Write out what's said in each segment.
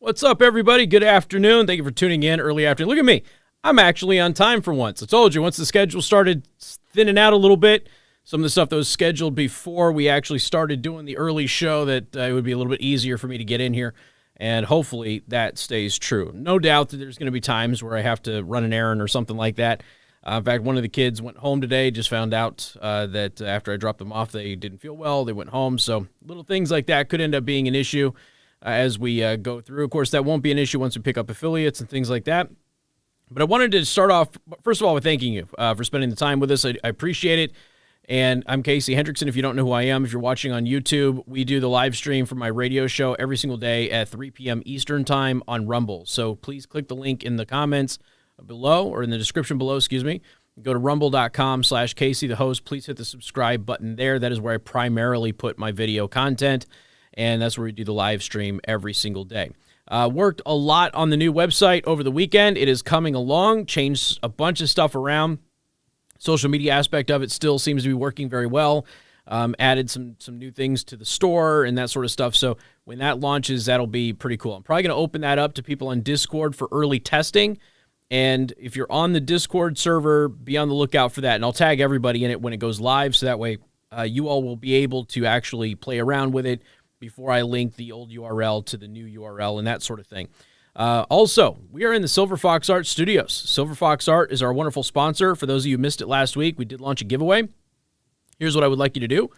What's up, everybody? Good afternoon. Thank you for tuning in early afternoon. Look at me. I'm actually on time for once. I told you, once the schedule started thinning out a little bit, some of the stuff that was scheduled before we actually started doing the early show, that it would be a little bit easier for me to get in here, and hopefully that stays true. No doubt that there's going to be times where I have to run an errand or something like that. In fact, one of the kids went home today, just found out that after I dropped them off, they didn't feel well. They went home, so little things like that could end up being an issue as we go through. Of course, that won't be an issue once we pick up affiliates and things like that. But I wanted to start off, first of all, with thanking you for spending the time with us. I appreciate it. And I'm Casey Hendrickson. If you don't know who I am, if you're watching on YouTube, we do the live stream for my radio show every single day at 3 p.m. Eastern time on Rumble. So please click the link in the comments below, or in the description below, excuse me. Go to rumble.com/Casey the host. Please hit the subscribe button there. That is where I primarily put my video content, and that's where we do the live stream every single day. Worked a lot on the new website over the weekend. It is coming along, changed a bunch of stuff around. Social media aspect of it still seems to be working very well. Added some new things to the store and that sort of stuff. So when that launches, that'll be pretty cool. I'm probably going to open that up to people on Discord for early testing. And if you're on the Discord server, be on the lookout for that. And I'll tag everybody in it when it goes live, so that way you all will be able to actually play around with it before I link the old URL to the new URL and that sort of thing. Also, we are in the Silver Fox Art Studios. Silver Fox Art is our wonderful sponsor. For those of you who missed it last week, we did launch a giveaway. Here's what I would like you to do.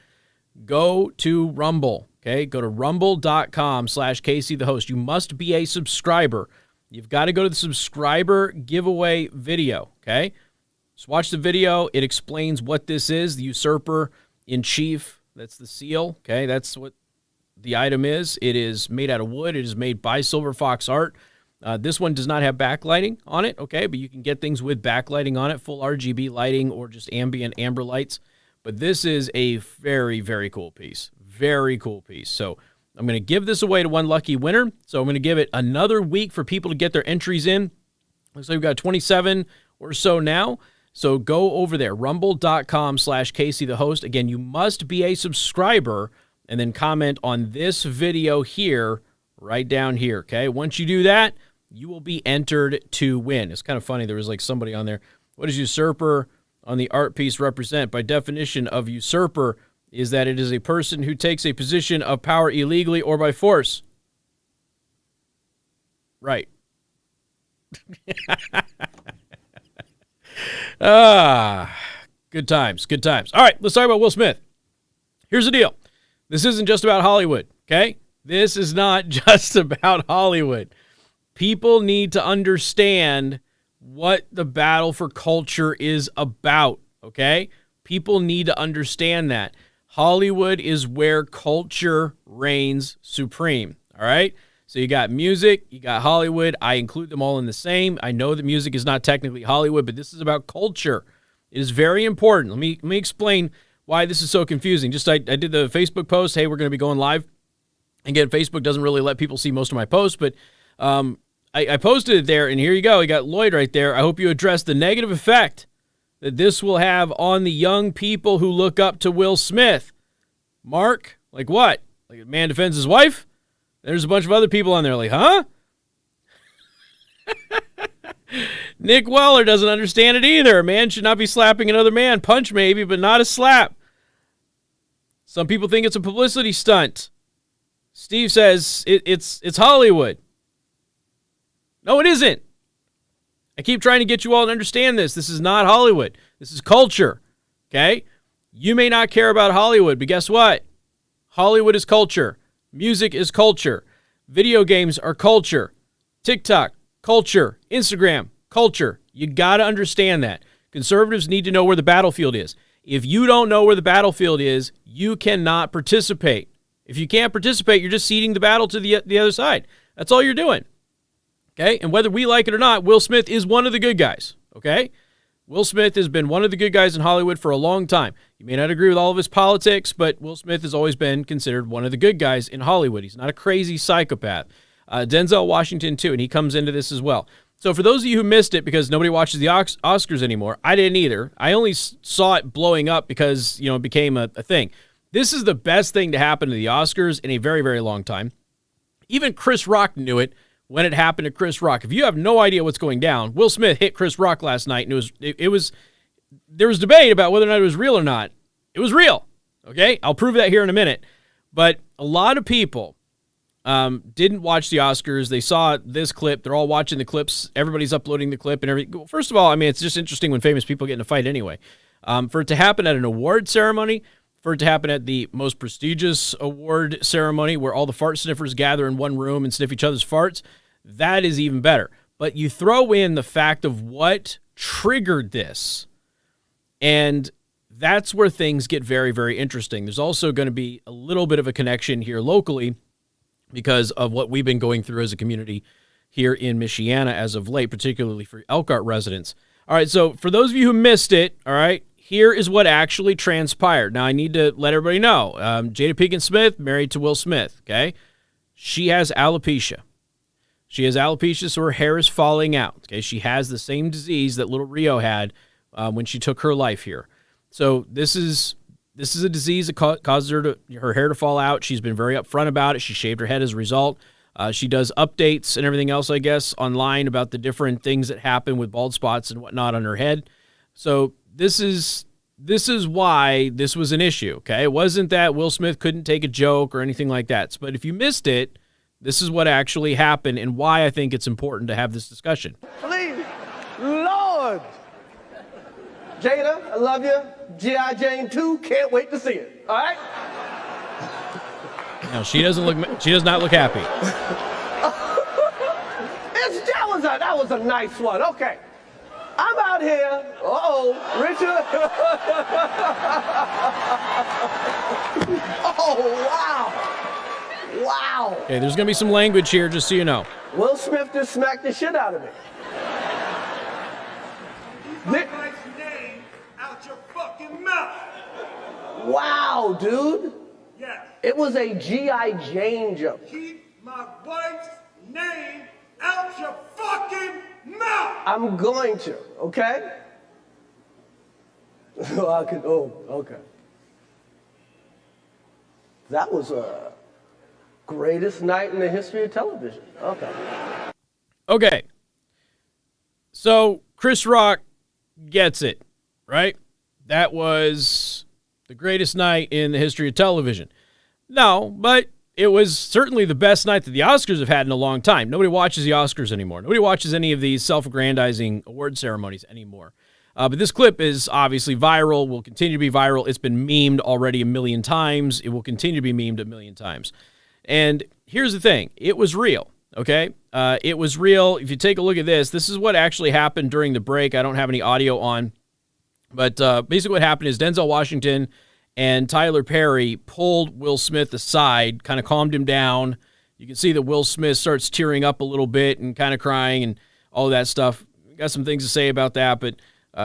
Go to Rumble, okay? Go to rumble.com/Casey the host. You must be a subscriber. You've got to go to the subscriber giveaway video, okay? Just watch the video. It explains what this is, the Usurper in Chief. That's the seal, okay? That's what the item is. It is made out of wood. It is made by Silver Fox Art. This one does not have backlighting on it, okay? But you can get things with backlighting on it, full RGB lighting or just ambient amber lights. But this is a very, very cool piece. Very cool piece. So I'm going to give this away to one lucky winner. So I'm going to give it another week for people to get their entries in. Looks like we've got 27 or so now. So go over there, rumble.com/Casey the host. Again, you must be a subscriber and then comment on this video here, right down here, okay? Once you do that, you will be entered to win. It's kind of funny. There was like somebody on there. What does usurper on the art piece represent? By definition of usurper is that it is a person who takes a position of power illegally or by force. Right. Good times, good times. All right, let's talk about Will Smith. Here's the deal. This isn't just about Hollywood, okay? This is not just about Hollywood. People need to understand what the battle for culture is about, okay? People need to understand that. Hollywood is where culture reigns supreme, all right? So you got music, you got Hollywood. I include them all in the same. I know that music is not technically Hollywood, but this is about culture. It is very important. Let me explain why this is so confusing. I did the Facebook post, hey, we're going to be going live. Again, Facebook doesn't really let people see most of my posts, but I posted it there, and here you go. You got Lloyd right there. I hope you address the negative effect that this will have on the young people who look up to Will Smith. Mark, like what? Like a man defends his wife? There's a bunch of other people on there like, huh? Nick Weller doesn't understand it either. A man should not be slapping another man. Punch maybe, but not a slap. Some people think it's a publicity stunt. Steve says it's Hollywood. No, it isn't. I keep trying to get you all to understand this. This is not Hollywood. This is culture, okay? You may not care about Hollywood, but guess what? Hollywood is culture. Music is culture. Video games are culture. TikTok, culture. Instagram, culture. You got to understand that. Conservatives need to know where the battlefield is. If you don't know where the battlefield is, you cannot participate. If you can't participate, you're just ceding the battle to the other side. That's all you're doing. Okay? And whether we like it or not, Will Smith is one of the good guys. Okay? Will Smith has been one of the good guys in Hollywood for a long time. You may not agree with all of his politics, but Will Smith has always been considered one of the good guys in Hollywood. He's not a crazy psychopath. Denzel Washington, too, and he comes into this as well. So for those of you who missed it because nobody watches the Oscars anymore, I didn't either. I only saw it blowing up because, it became a thing. This is the best thing to happen to the Oscars in a very, very long time. Even Chris Rock knew it when it happened to Chris Rock. If you have no idea what's going down, Will Smith hit Chris Rock last night, and there was debate about whether or not it was real or not. It was real. Okay, I'll prove that here in a minute. But a lot of people didn't watch the Oscars. They saw this clip. They're all watching the clips. Everybody's uploading the clip and everything. First of all, I mean, it's just interesting when famous people get in a fight anyway. For it to happen at an award ceremony, for it to happen at the most prestigious award ceremony where all the fart sniffers gather in one room and sniff each other's farts, that is even better. But you throw in the fact of what triggered this, and that's where things get very, very interesting. There's also going to be a little bit of a connection here locally because of what we've been going through as a community here in Michiana as of late, particularly for Elkhart residents. All right, so for those of you who missed it, all right, here is what actually transpired. Now, I need to let everybody know. Jada Pinkett Smith, married to Will Smith, okay? She has alopecia. She has alopecia, so her hair is falling out, okay? She has the same disease that little Rio had when she took her life here. So this is a disease that causes her hair to fall out. She's been very upfront about it. She shaved her head as a result. She does updates and everything else, I guess, online about the different things that happen with bald spots and whatnot on her head. So this is why this was an issue, okay? It wasn't that Will Smith couldn't take a joke or anything like that. But if you missed it, this is what actually happened and why I think it's important to have this discussion. Please, Lord. Jada, I love you. G.I. Jane 2, can't wait to see it. All right? No, she does not look happy. That was a nice one. Okay. I'm out here. Richard. Oh, wow. Wow. Okay, there's going to be some language here, just so you know. Will Smith just smacked the shit out of me. Wow, dude. Yes. It was a G.I. Jane joke. Keep my wife's name out your fucking mouth. I'm going to, okay? Okay. That was a greatest night in the history of television. Okay. Okay. So Chris Rock gets it, right? That was the greatest night in the history of television. No, but it was certainly the best night that the Oscars have had in a long time. Nobody watches the Oscars anymore. Nobody watches any of these self-aggrandizing award ceremonies anymore. But this clip is obviously viral, will continue to be viral. It's been memed already a million times. It will continue to be memed a million times. And here's the thing. It was real, okay? It was real. If you take a look at this is what actually happened during the break. I don't have any audio on. But basically what happened is Denzel Washington and Tyler Perry pulled Will Smith aside, kind of calmed him down. You can see that Will Smith starts tearing up a little bit and kind of crying and all of that stuff. Got some things to say about that, but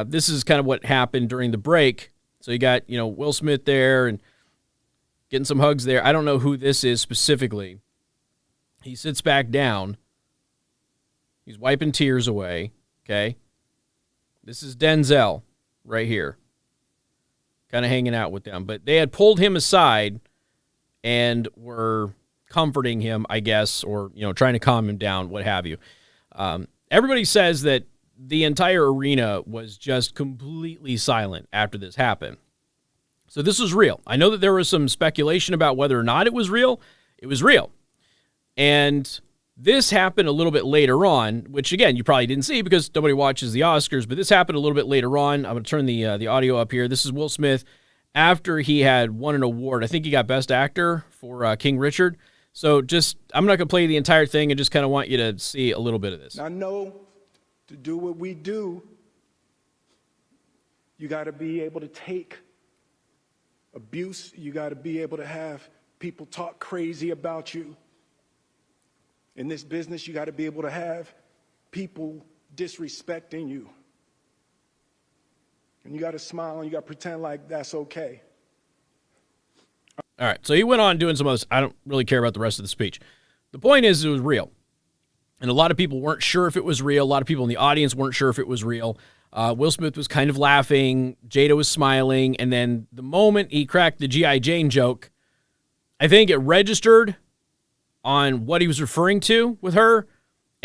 this is kind of what happened during the break. So you got, Will Smith there and getting some hugs there. I don't know who this is specifically. He sits back down. He's wiping tears away, okay? This is Denzel right here, kind of hanging out with them. But they had pulled him aside and were comforting him, I guess, or, trying to calm him down, what have you. Everybody says that the entire arena was just completely silent after this happened. So this was real. I know that there was some speculation about whether or not it was real. It was real. And this happened a little bit later on, which, again, you probably didn't see because nobody watches the Oscars, but this happened a little bit later on. I'm going to turn the audio up here. This is Will Smith after he had won an award. I think he got Best Actor for King Richard. So I'm not going to play the entire thing. I just kind of want you to see a little bit of this. I know to do what we do, you got to be able to take abuse. You got to be able to have people talk crazy about you. In this business, you got to be able to have people disrespecting you. And you got to smile and you got to pretend like that's okay. All right, so he went on doing some of this. I don't really care about the rest of the speech. The point is it was real. And a lot of people weren't sure if it was real. A lot of people in the audience weren't sure if it was real. Will Smith was kind of laughing. Jada was smiling. And then the moment he cracked the G.I. Jane joke, I think it registered on what he was referring to with her,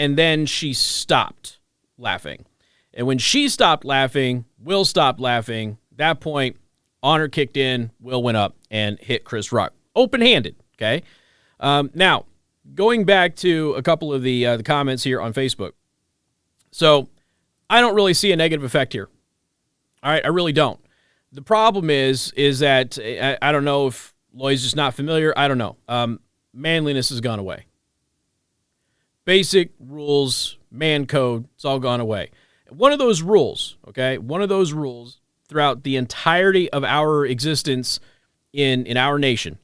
and then she stopped laughing. And when she stopped laughing, Will stopped laughing. At that point, honor kicked in, Will went up and hit Chris Rock. Open-handed, okay? Now, going back to a couple of the comments here on Facebook. So, I don't really see a negative effect here. All right, I really don't. The problem is that, I don't know if Lloyd's just not familiar. I don't know. Manliness has gone away. Basic rules, man code, it's all gone away. One of those rules, okay, throughout the entirety of our existence in our nation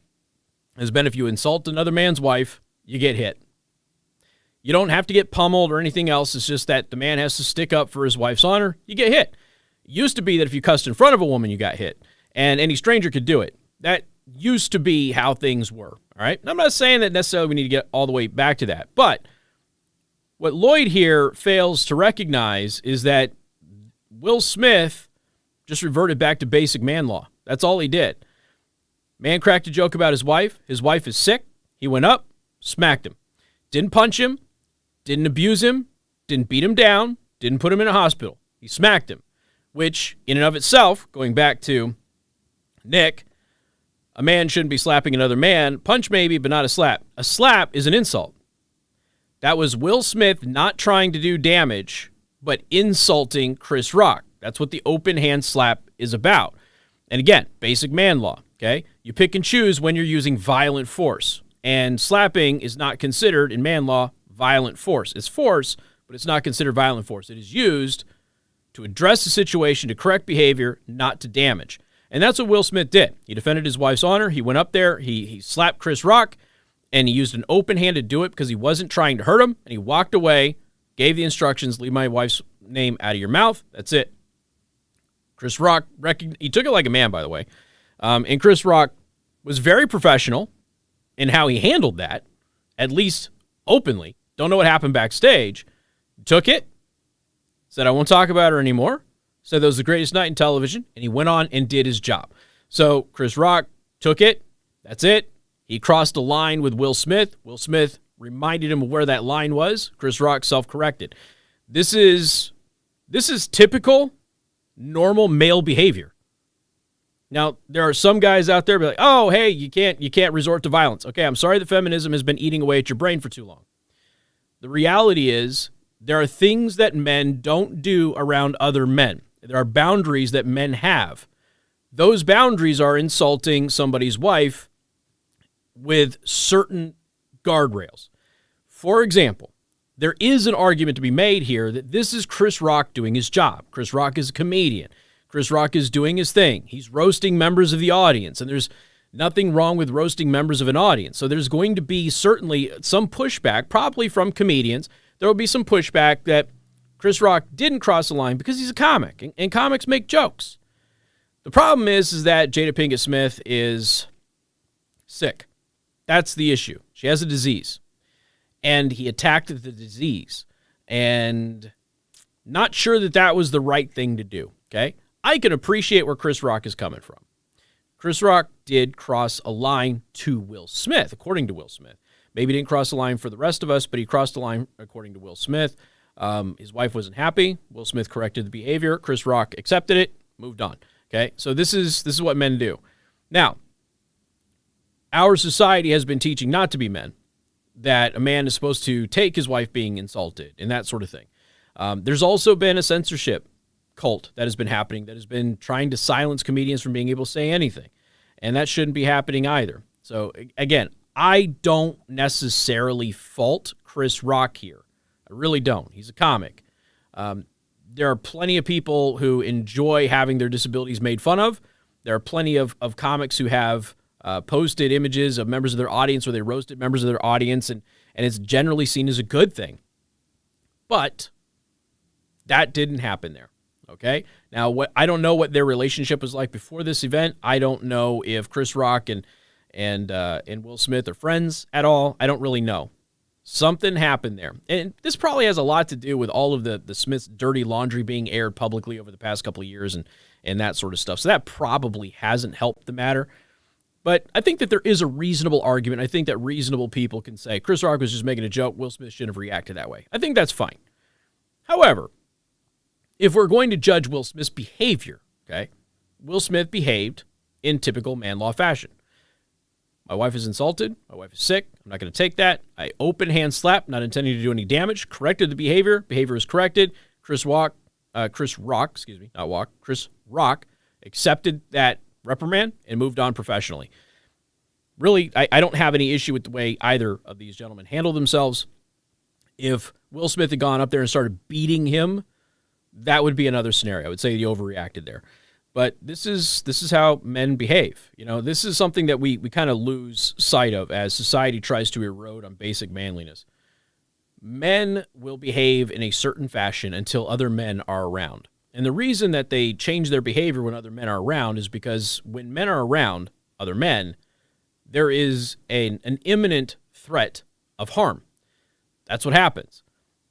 has been if you insult another man's wife, you get hit. You don't have to get pummeled or anything else. It's just that the man has to stick up for his wife's honor. You get hit. It used to be that if you cussed in front of a woman, you got hit. And any stranger could do it. That used to be how things were. All right? And I'm not saying that necessarily we need to get all the way back to that. But what Lloyd here fails to recognize is that Will Smith just reverted back to basic man law. That's all he did. Man cracked a joke about his wife. His wife is sick. He went up, smacked him. Didn't punch him. Didn't abuse him. Didn't beat him down. Didn't put him in a hospital. He smacked him, which in and of itself, going back to Nick, a man shouldn't be slapping another man. Punch maybe, but not a slap. A slap is an insult. That was Will Smith not trying to do damage, but insulting Chris Rock. That's what the open hand slap is about. And again, basic man law, okay? You pick and choose when you're using violent force. And slapping is not considered, in man law, violent force. It's force, but it's not considered violent force. It is used to address the situation, to correct behavior, not to damage. And that's what Will Smith did. He defended his wife's honor. He went up there. He slapped Chris Rock, and he used an open hand to do it because he wasn't trying to hurt him. And he walked away, gave the instructions, leave my wife's name out of your mouth. That's it. Chris Rock, he took it like a man, by the way. And Chris Rock was very professional in how he handled that, at least openly. Don't know what happened backstage. Took it, said, I won't talk about her anymore. Said that was the greatest night in television, and he went on and did his job. So Chris Rock took it. That's it. He crossed a line with Will Smith. Will Smith reminded him of where that line was. Chris Rock self-corrected. This is typical, normal male behavior. Now, there are some guys out there be like, oh, hey, you can't resort to violence. Okay, I'm sorry that feminism has been eating away at your brain for too long. The reality is there are things that men don't do around other men. There are boundaries that men have. Those boundaries are insulting somebody's wife with certain guardrails. For example, there is an argument to be made here that this is Chris Rock doing his job. Chris Rock is a comedian. Chris Rock is doing his thing. He's roasting members of the audience, and there's nothing wrong with roasting members of an audience. So there's going to be certainly some pushback, probably from comedians. There will be some pushback that Chris Rock didn't cross the line because he's a comic, and comics make jokes. The problem is that Jada Pinkett Smith is sick. That's the issue. She has a disease, and he attacked the disease, and not sure that was the right thing to do, okay? I can appreciate where Chris Rock is coming from. Chris Rock did cross a line to Will Smith, according to Will Smith. Maybe he didn't cross the line for the rest of us, but he crossed the line according to Will Smith. His wife wasn't happy. Will Smith corrected the behavior. Chris Rock accepted it, moved on. Okay, so this is what men do. Now, our society has been teaching not to be men, that a man is supposed to take his wife being insulted and that sort of thing. There's also been a censorship cult that has been happening that has been trying to silence comedians from being able to say anything. And that shouldn't be happening either. So, again, I don't necessarily fault Chris Rock here. I really don't. He's a comic. There are plenty of people who enjoy having their disabilities made fun of. There are plenty of comics who have posted images of members of their audience where they roasted members of their audience, and it's generally seen as a good thing. But that didn't happen there. Okay. Now, I don't know what their relationship was like before this event. I don't know if Chris Rock and Will Smith are friends at all. I don't really know. Something happened there, and this probably has a lot to do with all of the Smiths' dirty laundry being aired publicly over the past couple of years and that sort of stuff. So that probably hasn't helped the matter. But I think that there is a reasonable argument. I think that reasonable people can say, Chris Rock was just making a joke. Will Smith shouldn't have reacted that way. I think that's fine. However, if we're going to judge Will Smith's behavior, okay, Will Smith behaved in typical man law fashion. My wife is insulted. My wife is sick. I'm not going to take that. I open hand slap, not intending to do any damage. Corrected the behavior. Behavior is corrected. Chris Rock accepted that reprimand and moved on professionally. Really, I don't have any issue with the way either of these gentlemen handle themselves. If Will Smith had gone up there and started beating him, that would be another scenario. I would say he overreacted there. But this is how men behave. You know, this is something that we kind of lose sight of as society tries to erode on basic manliness. Men will behave in a certain fashion until other men are around. And the reason that they change their behavior when other men are around is because when men are around other men, there is an imminent threat of harm. That's what happens.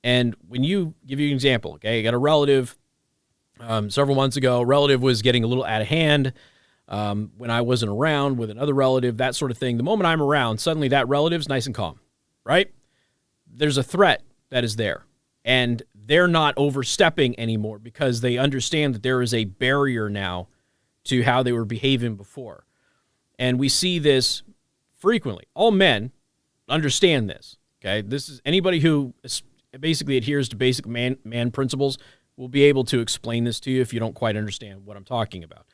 And when give you an example, okay, you got a relative. Several months ago, a relative was getting a little out of hand when I wasn't around with another relative, that sort of thing. The moment I'm around, suddenly that relative's nice and calm, right? There's a threat that is there, and they're not overstepping anymore because they understand that there is a barrier now to how they were behaving before. And we see this frequently. All men understand this, okay? This is anybody who basically adheres to basic man principles will be able to explain this to you if you don't quite understand what I'm talking about.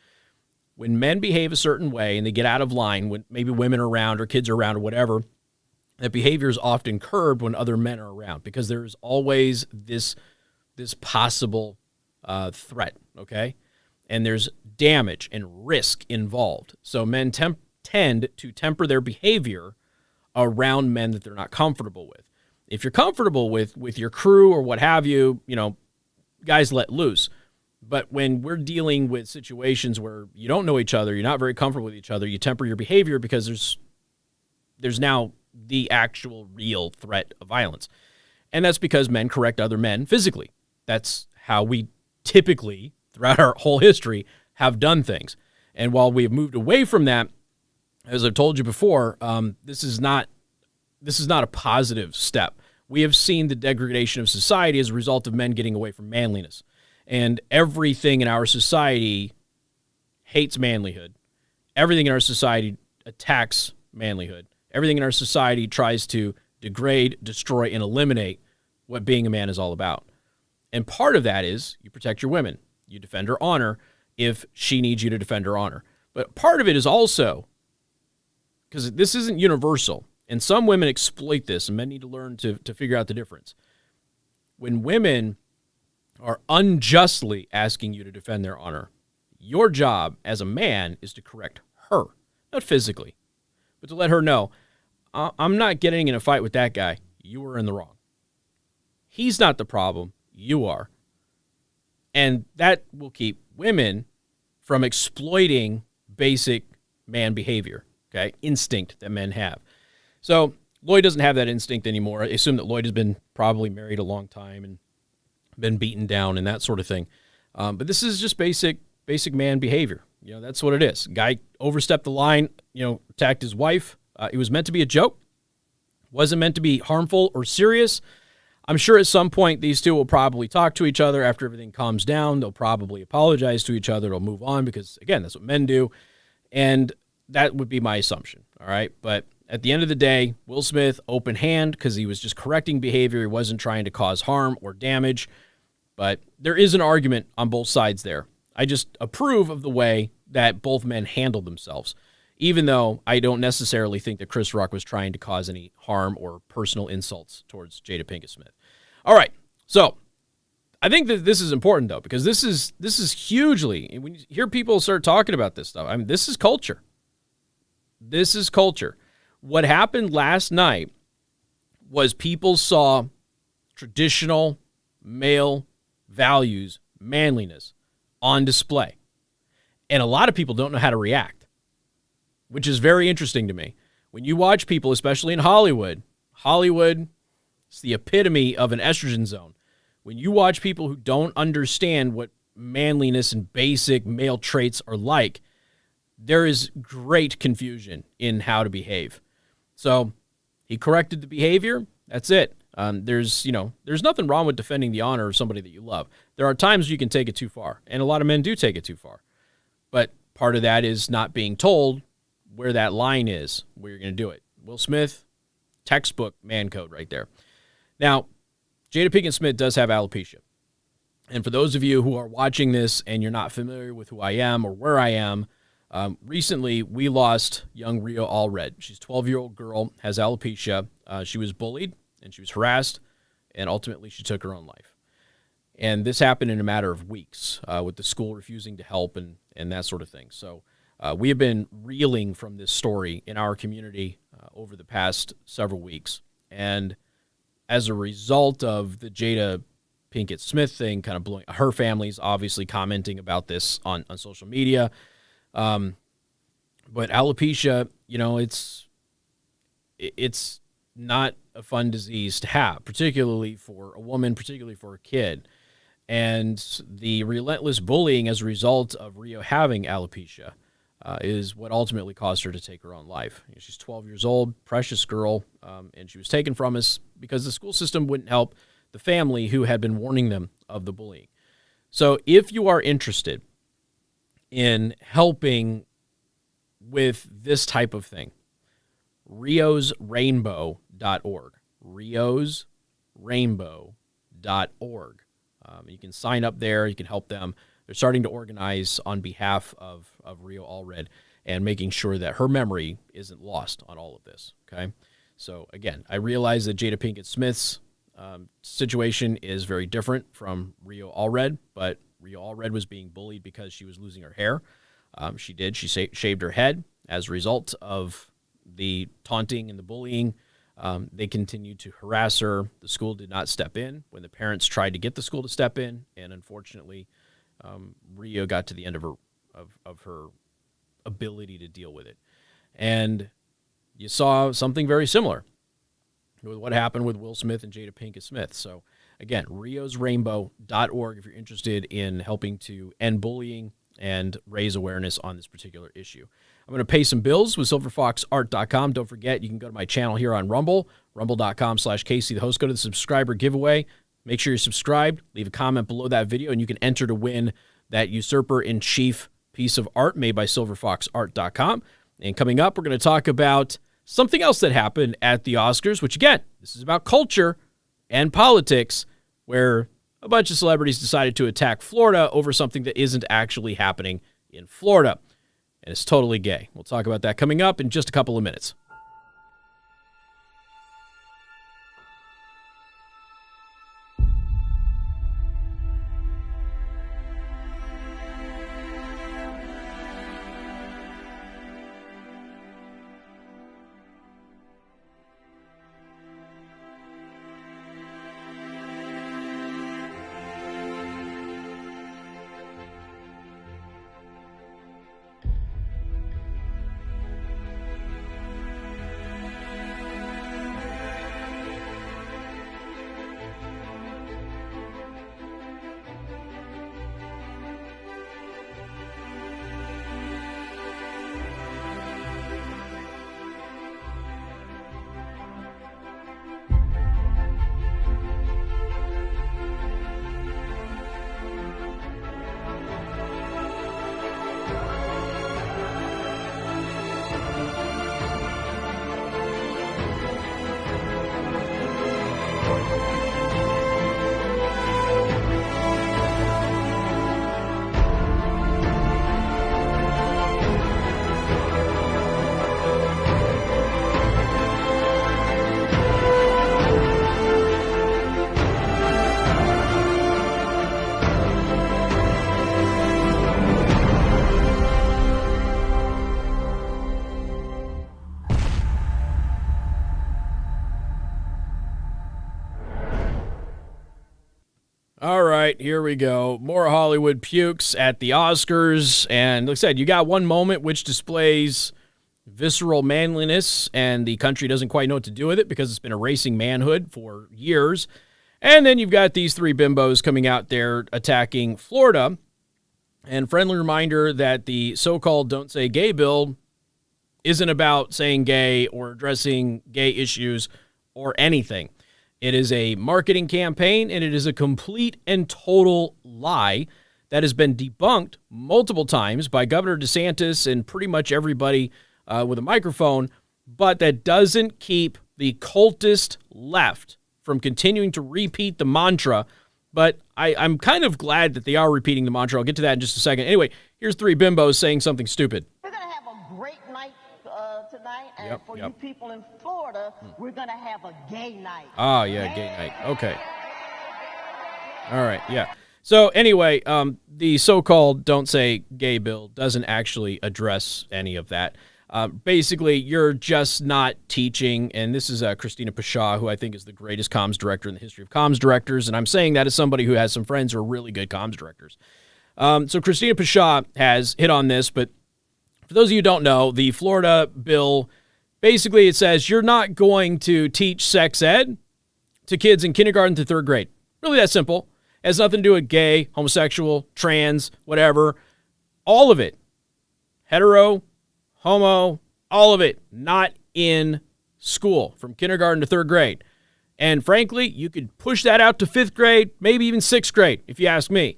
When men behave a certain way and they get out of line, when maybe women are around or kids are around or whatever, that behavior is often curbed when other men are around because there's always this possible threat, okay? And there's damage and risk involved. So men tend to temper their behavior around men that they're not comfortable with. If you're comfortable with your crew or what have you, you know, guys let loose. But when we're dealing with situations where you don't know each other, you're not very comfortable with each other, you temper your behavior because there's now the actual real threat of violence. And that's because men correct other men physically. That's how we typically, throughout our whole history, have done things. And while we have moved away from that, as I've told you before, this is not a positive step. We have seen the degradation of society as a result of men getting away from manliness. And everything in our society hates manlyhood. Everything in our society attacks manlyhood. Everything in our society tries to degrade, destroy, and eliminate what being a man is all about. And part of that is you protect your women. You defend her honor if she needs you to defend her honor. But part of it is also, because this isn't universal, and some women exploit this, and men need to learn to figure out the difference. When women are unjustly asking you to defend their honor, your job as a man is to correct her, not physically, but to let her know, I'm not getting in a fight with that guy. You were in the wrong. He's not the problem. You are. And that will keep women from exploiting basic man behavior, okay, instinct that men have. So Lloyd doesn't have that instinct anymore. I assume that Lloyd has been probably married a long time and been beaten down and that sort of thing. But this is just basic man behavior. You know, that's what it is. Guy overstepped the line, attacked his wife. It was meant to be a joke. Wasn't meant to be harmful or serious. I'm sure at some point these two will probably talk to each other after everything calms down. They'll probably apologize to each other. They'll move on because, again, that's what men do. And that would be my assumption, all right? But at the end of the day, Will Smith, open hand because he was just correcting behavior. He wasn't trying to cause harm or damage. But there is an argument on both sides there. I just approve of the way that both men handled themselves, even though I don't necessarily think that Chris Rock was trying to cause any harm or personal insults towards Jada Pinkett Smith. All right, so I think that this is important, though, because this is hugely, when you hear people start talking about this stuff, I mean, this is culture. This is culture. What happened last night was people saw traditional male values, manliness, on display. And a lot of people don't know how to react, which is very interesting to me. When you watch people, especially in Hollywood, it's the epitome of an estrogen zone. When you watch people who don't understand what manliness and basic male traits are like, there is great confusion in how to behave. So he corrected the behavior. That's it. There's nothing wrong with defending the honor of somebody that you love. There are times you can take it too far, and a lot of men do take it too far. But part of that is not being told where that line is, where you're going to do it. Will Smith, textbook man code right there. Now, Jada Pinkett Smith does have alopecia. And for those of you who are watching this and you're not familiar with who I am or where I am, recently we lost young Rio Allred. She's a 12-year-old girl, has alopecia. She was bullied and she was harassed, and ultimately she took her own life. And this happened in a matter of weeks with the school refusing to help and that sort of thing. So we have been reeling from this story in our community over the past several weeks. And as a result of the Jada Pinkett Smith thing kind of blowing, her family's obviously commenting about this on social media. But alopecia, it's not a fun disease to have, particularly for a woman, particularly for a kid. And the relentless bullying as a result of Rio having alopecia is what ultimately caused her to take her own life. She's 12 years old, precious girl, and she was taken from us because the school system wouldn't help the family who had been warning them of the bullying. So if you are interested in helping with this type of thing, riosrainbow.org, riosrainbow.org. You can sign up there. You can help them. They're starting to organize on behalf of Rio Allred and making sure that her memory isn't lost on all of this, okay? So, again, I realize that Jada Pinkett Smith's situation is very different from Rio Allred, but Rio Allred was being bullied because she was losing her hair. She shaved her head. As a result of the taunting and the bullying, they continued to harass her. The school did not step in when the parents tried to get the school to step in, and unfortunately, Rio got to the end of her ability to deal with it. And you saw something very similar with what happened with Will Smith and Jada Pinkett Smith. So, again, riosrainbow.org if you're interested in helping to end bullying and raise awareness on this particular issue. I'm going to pay some bills with silverfoxart.com. Don't forget, you can go to my channel here on Rumble, rumble.com/Casey the host. Go to the subscriber giveaway. Make sure you're subscribed. Leave a comment below that video, and you can enter to win that Usurper-in-Chief piece of art made by silverfoxart.com. And coming up, we're going to talk about something else that happened at the Oscars, which, again, this is about culture and politics, where a bunch of celebrities decided to attack Florida over something that isn't actually happening in Florida. And it's totally gay. We'll talk about that coming up in just a couple of minutes. All right, here we go. More Hollywood pukes at the Oscars. And like I said, you got one moment which displays visceral manliness, and the country doesn't quite know what to do with it because it's been erasing manhood for years. And then you've got these three bimbos coming out there attacking Florida And friendly reminder that the so-called Don't Say Gay bill isn't about saying gay or addressing gay issues or anything. It is a marketing campaign, and it is a complete and total lie that has been debunked multiple times by Governor DeSantis and pretty much everybody with a microphone, but that doesn't keep the cultist left from continuing to repeat the mantra. But I'm kind of glad that they are repeating the mantra. I'll get to that in just a second. Anyway, here's three bimbos saying something stupid. We're going to have a great night tonight, and you people in Florida, we're going to have a gay night. Ah, yeah, gay night. Okay. All right, yeah. So anyway, the so-called Don't Say Gay bill doesn't actually address any of that. Basically, you're just not teaching, and this is Christina Pashaw, who I think is the greatest comms director in the history of comms directors, and I'm saying that as somebody who has some friends who are really good comms directors. So Christina Pashaw has hit on this, but for those of you who don't know, the Florida bill, basically it says you're not going to teach sex ed to kids in kindergarten through third grade. Really that simple. It has nothing to do with gay, homosexual, trans, whatever. All of it. Hetero, homo, all of it, not in school from kindergarten to third grade. And frankly, you could push that out to fifth grade, maybe even sixth grade, if you ask me.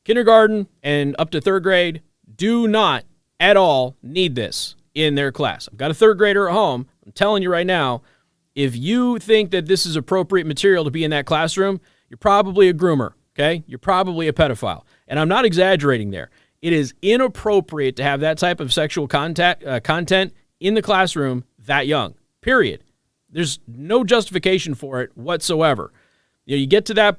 Kindergarten and up to third grade do not at all need this in their class. I've got a third grader at home. I'm telling you right now, if you think that this is appropriate material to be in that classroom, you're probably a groomer, okay? You're probably a pedophile. And I'm not exaggerating there. It is inappropriate to have that type of sexual content in the classroom that young, period. There's no justification for it whatsoever. You get to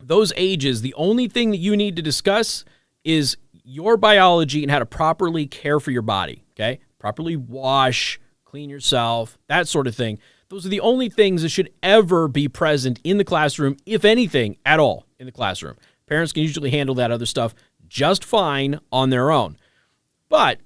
those ages, the only thing that you need to discuss is your biology and how to properly care for your body, okay? Properly wash, clean yourself, that sort of thing. Those are the only things that should ever be present in the classroom, if anything at all in the classroom. Parents can usually handle that other stuff just fine on their own. But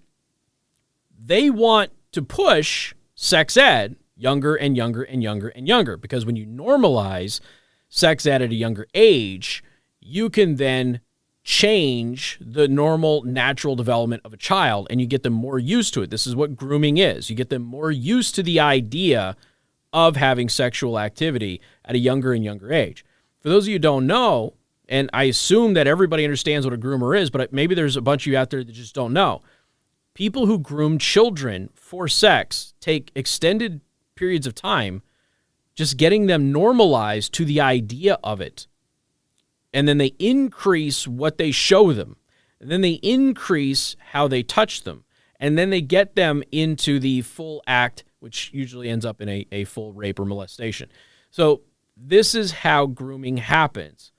they want to push sex ed younger and younger and younger and younger, because when you normalize sex ed at a younger age, you can then change the normal natural development of a child, and you get them more used to it. This is what grooming is. You get them more used to the idea of having sexual activity at a younger and younger age. For those of you who don't know, and I assume that everybody understands what a groomer is, but maybe there's a bunch of you out there that just don't know. People who groom children for sex take extended periods of time just getting them normalized to the idea of it. And then they increase what they show them. And then they increase how they touch them. And then they get them into the full act, which usually ends up in a full rape or molestation. So this is how grooming happens.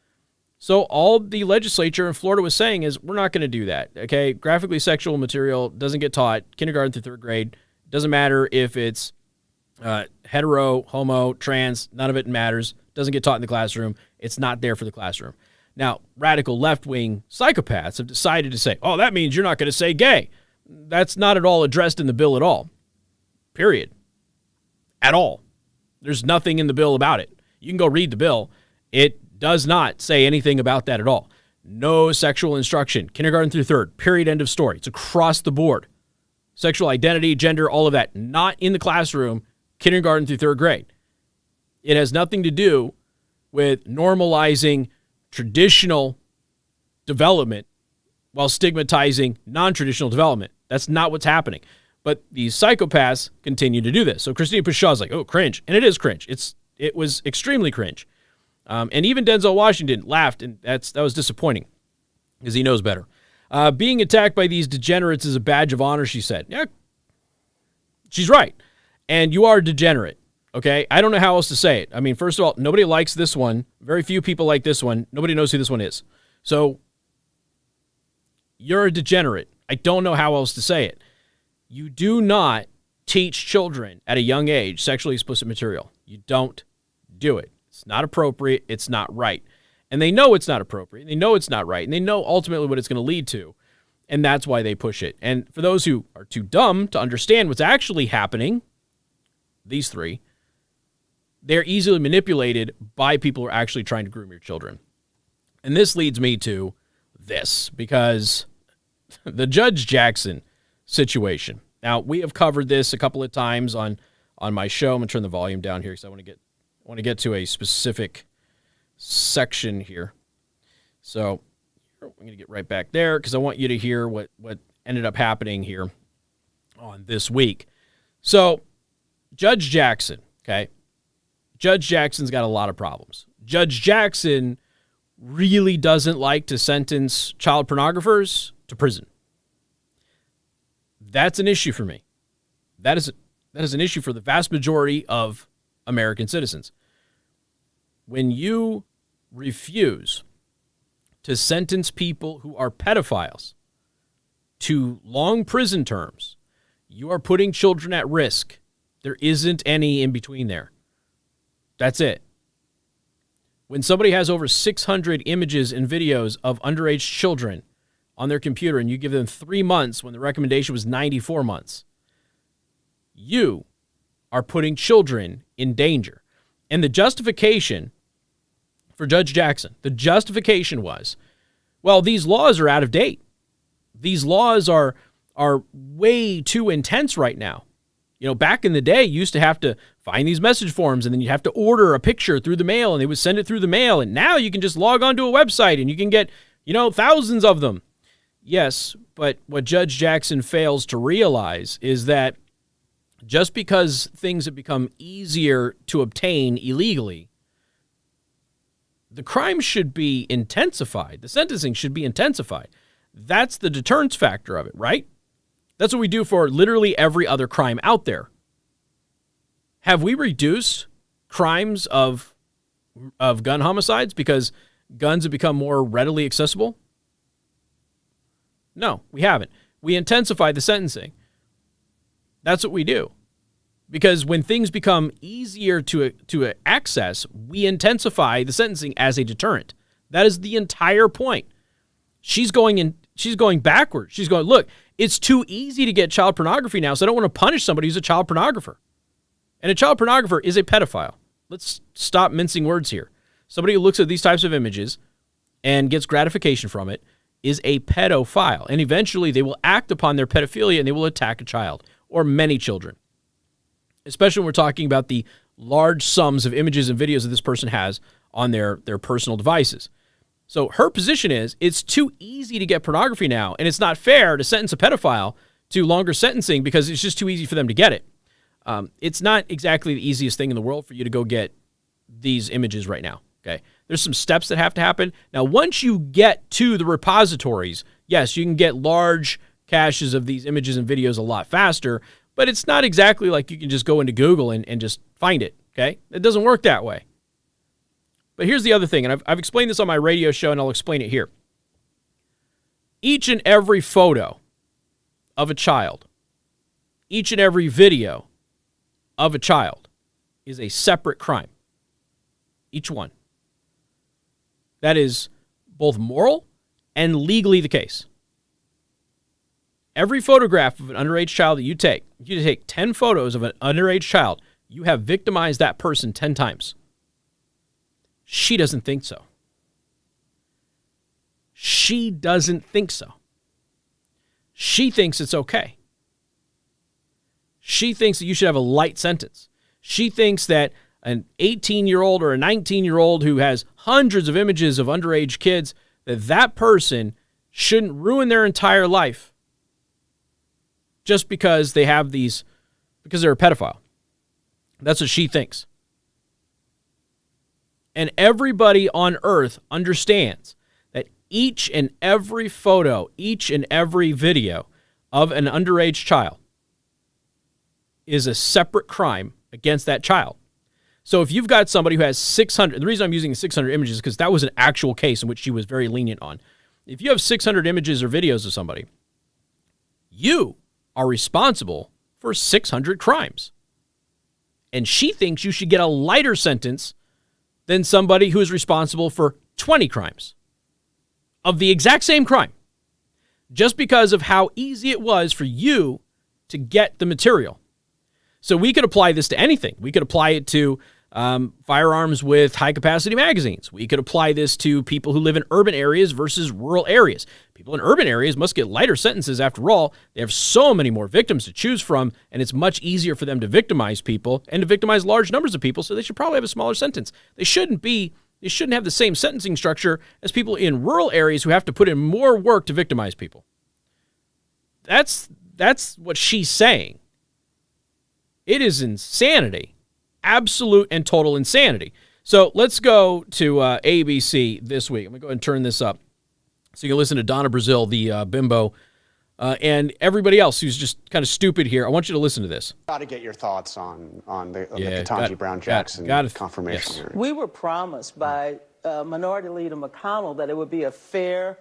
So all the legislature in Florida was saying is, we're not going to do that, okay? Graphically sexual material doesn't get taught kindergarten through third grade. Doesn't matter if it's hetero, homo, trans, none of it matters. Doesn't get taught in the classroom. It's not there for the classroom. Now, radical left-wing psychopaths have decided to say, oh, that means you're not going to say gay. That's not at all addressed in the bill at all. Period. At all. There's nothing in the bill about it. You can go read the bill. It does not say anything about that at all. No sexual instruction, kindergarten through third, period, end of story. It's across the board. Sexual identity, gender, all of that, not in the classroom, kindergarten through third grade. It has nothing to do with normalizing traditional development while stigmatizing non-traditional development. That's not what's happening. But these psychopaths continue to do this. So Christina Pashaw's like, oh, cringe. And it is cringe. It was extremely cringe. And even Denzel Washington laughed, and that was disappointing because he knows better. Being attacked by these degenerates is a badge of honor, she said. Yeah, she's right. And you are a degenerate, okay? I don't know how else to say it. I mean, first of all, nobody likes this one. Very few people like this one. Nobody knows who this one is. So you're a degenerate. I don't know how else to say it. You do not teach children at a young age sexually explicit material. You don't do it. It's not appropriate. It's not right. And they know it's not appropriate. They know it's not right. And they know ultimately what it's going to lead to. And that's why they push it. And for those who are too dumb to understand what's actually happening, these three, they're easily manipulated by people who are actually trying to groom your children. And this leads me to this because the Judge Jackson situation. Now, we have covered this a couple of times on my show. I'm going to turn the volume down here because I want to get to a specific section here. So I'm going to get right back there because I want you to hear what ended up happening here on this week. So Judge Jackson, okay? Judge Jackson's got a lot of problems. Judge Jackson really doesn't like to sentence child pornographers to prison. That's an issue for me. That is an issue for the vast majority of American citizens. When you refuse to sentence people who are pedophiles to long prison terms, you are putting children at risk. There isn't any in between there. That's it. When somebody has over 600 images and videos of underage children on their computer and you give them 3 months when the recommendation was 94 months, you are putting children in danger. And the justification for Judge Jackson, the justification was, well, these laws are out of date. These laws are way too intense right now. You know, back in the day, you used to have to find these message forms and then you'd have to order a picture through the mail and they would send it through the mail. And now you can just log onto a website and you can get, thousands of them. Yes, but what Judge Jackson fails to realize is that just because things have become easier to obtain illegally, the crime should be intensified. The sentencing should be intensified. That's the deterrence factor of it, right? That's what we do for literally every other crime out there. Have we reduced crimes of gun homicides because guns have become more readily accessible? No, we haven't. We intensify the sentencing. That's what we do. Because when things become easier to access, we intensify the sentencing as a deterrent. That is the entire point. She's going backwards. She's going, look, it's too easy to get child pornography now, so I don't want to punish somebody who's a child pornographer. And a child pornographer is a pedophile. Let's stop mincing words here. Somebody who looks at these types of images and gets gratification from it is a pedophile. And eventually they will act upon their pedophilia and they will attack a child or many children. Especially when we're talking about the large sums of images and videos that this person has on their personal devices. So her position is it's too easy to get pornography now, and it's not fair to sentence a pedophile to longer sentencing because it's just too easy for them to get it. It's not exactly the easiest thing in the world for you to go get these images right now. Okay, there's some steps that have to happen. Now, once you get to the repositories, yes, you can get large caches of these images and videos a lot faster, but it's not exactly like you can just go into Google and just find it, okay? It doesn't work that way. But here's the other thing, and I've explained this on my radio show, and I'll explain it here. Each and every photo of a child, each and every video of a child is a separate crime. Each one. That is both moral and legally the case. Every photograph of an underage child that you take, if you take 10 photos of an underage child, you have victimized that person 10 times. She doesn't think so. She doesn't think so. She thinks it's okay. She thinks that you should have a light sentence. She thinks that an 18-year-old or a 19-year-old who has hundreds of images of underage kids, that person shouldn't ruin their entire life just because they have these, because they're a pedophile. That's what she thinks. And everybody on earth understands that each and every photo, each and every video of an underage child is a separate crime against that child. So if you've got somebody who has 600, the reason I'm using 600 images is because that was an actual case in which she was very lenient on. If you have 600 images or videos of somebody, you are responsible for 600 crimes. And she thinks you should get a lighter sentence than somebody who is responsible for 20 crimes of the exact same crime, just because of how easy it was for you to get the material. So we could apply this to anything. We could apply it to firearms with high-capacity magazines. We could apply this to people who live in urban areas versus rural areas. People in urban areas must get lighter sentences. After all, they have so many more victims to choose from, and it's much easier for them to victimize people and to victimize large numbers of people, so they should probably have a smaller sentence. They shouldn't have the same sentencing structure as people in rural areas who have to put in more work to victimize people. That's what she's saying. It is insanity. Absolute and total insanity. So let's go to ABC this week. I'm going to go ahead and turn this up so you can listen to Donna Brazile, the bimbo, and everybody else who's just kind of stupid here. I want you to listen to this. Got to get your thoughts on the Ketanji Brown Jackson confirmation hearing. We were promised by Minority Leader McConnell that it would be a fair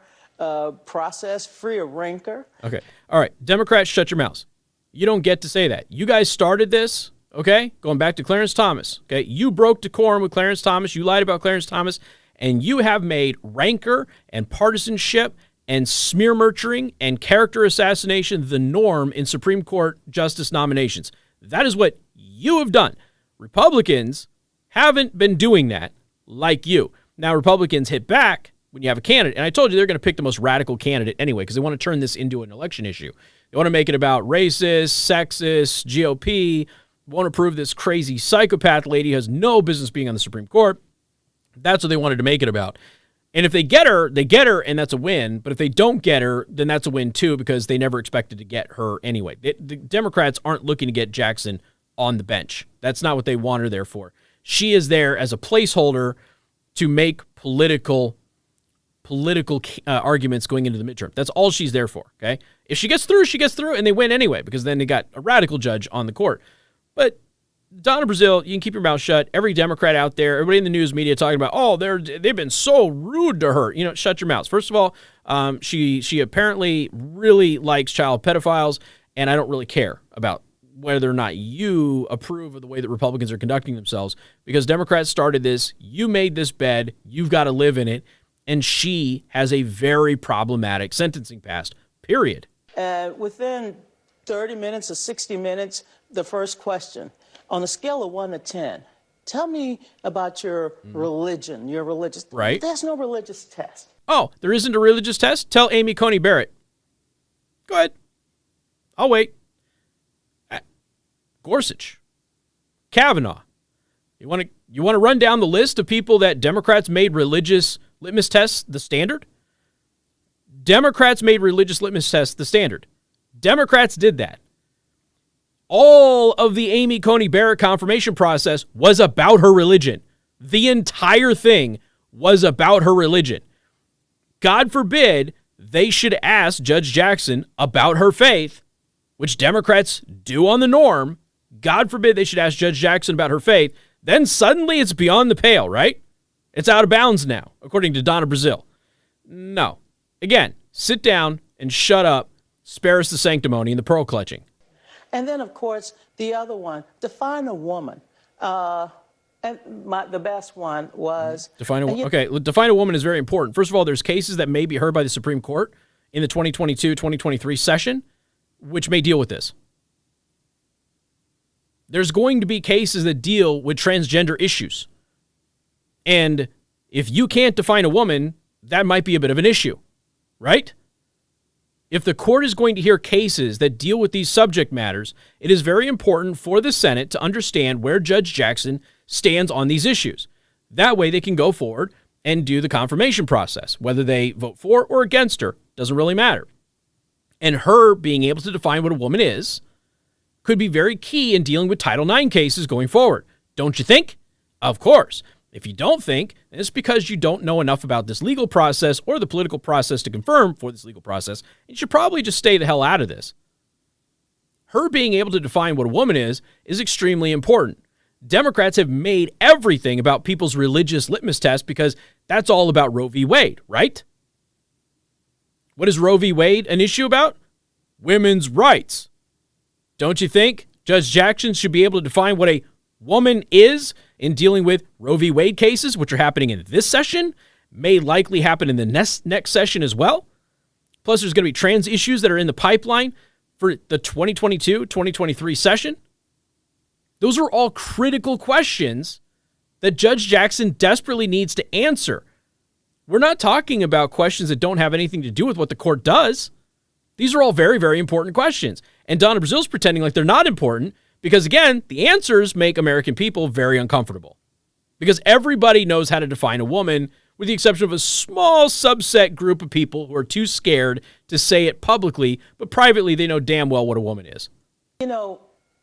process, free of rancor. Okay. All right. Democrats, shut your mouths. You don't get to say that. You guys started this, okay? Going back to Clarence Thomas, okay? You broke decorum with Clarence Thomas. You lied about Clarence Thomas. And you have made rancor and partisanship and smear murmuring and character assassination the norm in Supreme Court justice nominations. That is what you have done. Republicans haven't been doing that like you. Now, Republicans hit back when you have a candidate. And I told you they're going to pick the most radical candidate anyway because they want to turn this into an election issue. They want to make it about racist, sexist, GOP, want to prove this crazy psychopath lady has no business being on the Supreme Court. That's what they wanted to make it about. And if they get her, and that's a win. But if they don't get her, then that's a win too because they never expected to get her anyway. The Democrats aren't looking to get Jackson on the bench. That's not what they want her there for. She is there as a placeholder to make political arguments going into the midterm. That's all she's there for, okay? If she gets through, and they win anyway because then they got a radical judge on the court. But Donna Brazile, you can keep your mouth shut. Every Democrat out there, everybody in the news media talking about, they've been so rude to her. Shut your mouths. First of all, she apparently really likes child pedophiles, and I don't really care about whether or not you approve of the way that Republicans are conducting themselves because Democrats started this. You made this bed. You've got to live in it. And she has a very problematic sentencing past, period. Within 30 minutes or 60 minutes, the first question. On a scale of 1 to 10, tell me about your religion, your religious. Right. There's no religious test. Oh, there isn't a religious test? Tell Amy Coney Barrett. Go ahead. I'll wait. Gorsuch. Kavanaugh. You want to run down the list of people that Democrats made religious litmus tests the standard? Democrats made religious litmus tests the standard. Democrats did that. All of the Amy Coney Barrett confirmation process was about her religion. The entire thing was about her religion. God forbid they should ask Judge Jackson about her faith, which Democrats do on the norm. God forbid they should ask Judge Jackson about her faith. Then suddenly it's beyond the pale, right? It's out of bounds now, according to Donna Brazile. No. Again, sit down and shut up. Spare us the sanctimony and the pearl clutching. And then, of course, the other one, define a woman. The best one was... Define a woman is very important. First of all, there's cases that may be heard by the Supreme Court in the 2022-2023 session, which may deal with this. There's going to be cases that deal with transgender issues. And if you can't define a woman, that might be a bit of an issue, right? If the court is going to hear cases that deal with these subject matters, it is very important for the Senate to understand where Judge Jackson stands on these issues. That way they can go forward and do the confirmation process. Whether they vote for or against her doesn't really matter. And her being able to define what a woman is could be very key in dealing with Title IX cases going forward. Don't you think? Of course. If you don't think, then it's because you don't know enough about this legal process or the political process to confirm for this legal process. You should probably just stay the hell out of this. Her being able to define what a woman is extremely important. Democrats have made everything about people's religious litmus test because that's all about Roe v. Wade, right? What is Roe v. Wade an issue about? Women's rights. Don't you think Judge Jackson should be able to define what a woman is in dealing with Roe v. Wade cases, which are happening in this session, may likely happen in the next session as well? Plus, there's going to be trans issues that are in the pipeline for the 2022-2023 session. Those are all critical questions that Judge Jackson desperately needs to answer. We're not talking about questions that don't have anything to do with what the court does. These are all very, very important questions. And Donna Brazil's pretending like they're not important because, again, the answers make American people very uncomfortable. Because everybody knows how to define a woman, with the exception of a small subset group of people who are too scared to say it publicly, but privately they know damn well what a woman is. You know,